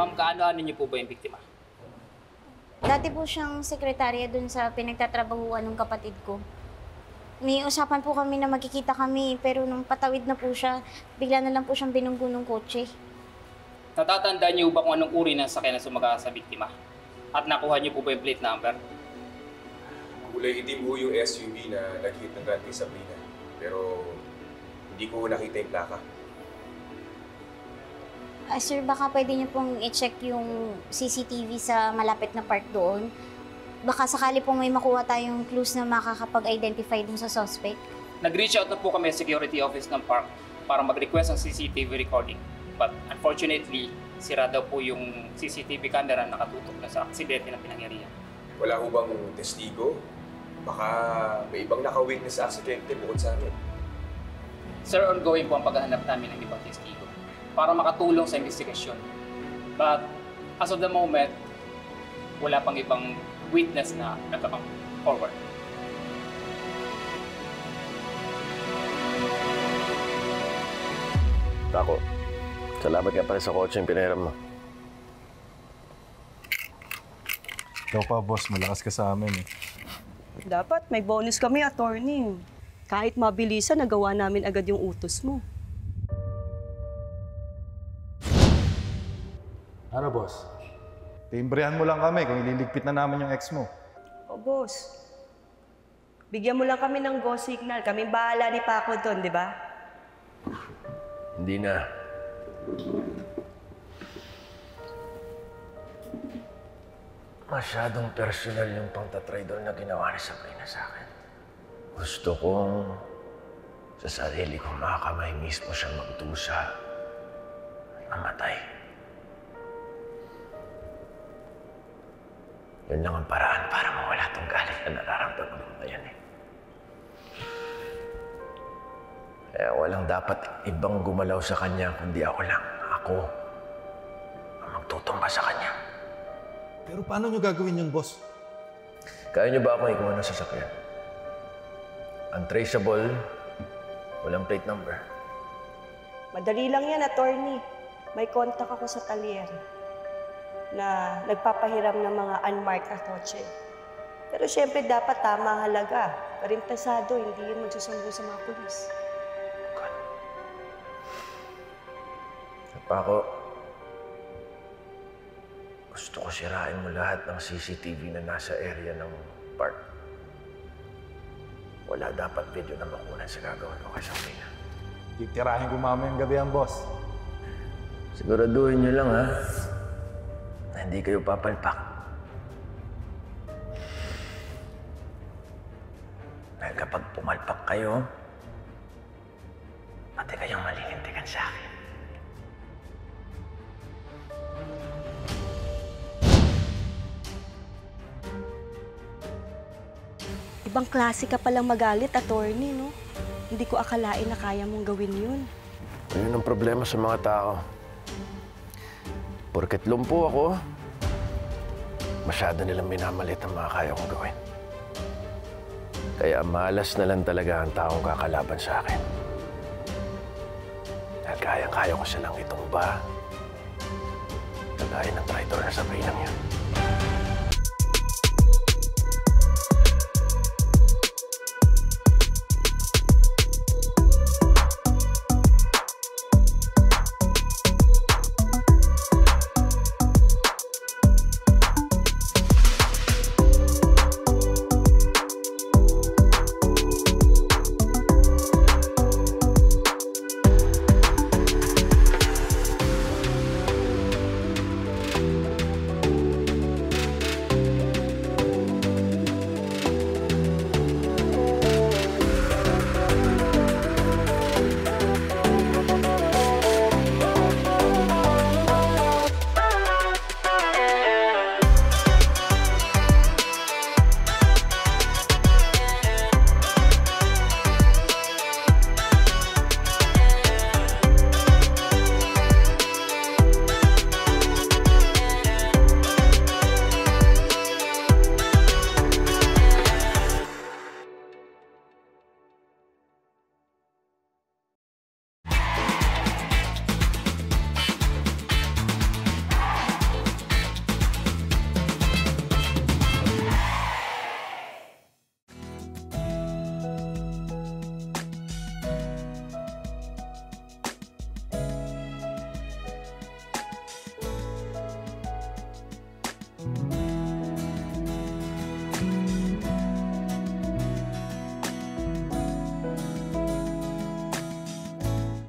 Ma'am, kaano-ano niyo po ba yung biktima? Dati po siyang sekretarya dun sa pinagtatrabahuan ng kapatid ko. May usapan po kami na magkikita kami, pero nung patawid na po siya, bigla na lang po siyang binunggo ng kotse. Natatandaan niyo ba kung anong uri ng sakyan na sumaga sa biktima? At nakuha niyo po ba yung plate number? Kulay itim po yung SUV na nag-hit ng Grand Prix Sabrina. Pero hindi ko nakita yung plaka. Sir, baka pwede niyo pong i-check yung CCTV sa malapit na park doon. Baka sakali pong may makuha tayong clues na makakapag-identify dun sa suspect. Nag-reach out na po kami sa security office ng park para mag-request ng CCTV recording. But unfortunately, sira daw po yung CCTV camera na nakatutok na sa aksidente na pinangyarihan. Wala ho bang testigo? Baka may ibang naka-witness sa aksidente bukod sa amin. Sir, ongoing po ang paghahanap namin ng ibang testigo para makatulong sa investigasyon. But as of the moment, wala pang ibang witness na nagkakang forward. Tako, salamat nga pala sa kotse yung pinahiram mo. Ikaw pa, boss. Malakas ka sa amin eh. Dapat may bonus kami, attorney. Kahit mabilisan, nagawa namin agad yung utos mo. Ano, boss? Timbrehan mo lang kami kung ililigpit na namin yung ex mo. O, boss. Bigyan mo lang kami ng go signal. Kami bahala ni Paco doon, di ba? Hindi na. Masyadong personal yung pangtatraidor na ginawa ni Sabrina sa akin. Gusto kong sa sarili kong mga kamay mismo siya magdusa at mamatay. Yun lang ang paraan para mawala tong galit na nararamdaman mo na yan eh. Kaya walang dapat ibang gumalaw sa kanya kundi ako lang. Ako ang magtutumba sa kanya. Pero paano nyo gagawin yun, boss? Kaya niyo ba akong ikuha ng sasakyan? Untraceable, walang plate number. Madali lang yan, attorney. May contact ako sa talyer na nagpapahiram ng mga unmarked na kotse. Pero syempre dapat tama ang halaga. Parintesado, hindi yun magsusumbong sa mga pulis. God. Paco, gusto ko sirain mo lahat ng CCTV na nasa area ng park. Wala dapat video na makunan sa gagawin ko kay Sabrina. Titirahin ko mamayang gabi ang boss. Siguraduhin niyo lang, ha? Na hindi kayo papalpak. Dahil kapag pumalpak kayo, pati kayong malilintikan sa akin. Ibang klase ka palang magalit, attorney, no? Hindi ko akalain na kaya mong gawin yun. Yun ang problema sa mga tao. Porket lumpo ako, masyado nilang minamalit ang mga kaya kong gawin. Kaya malas na lang talaga ang taong kakalaban sa akin. Dahil kayang-kaya ko silang itumba. Kagaya ng traitor na Sabrinang yun.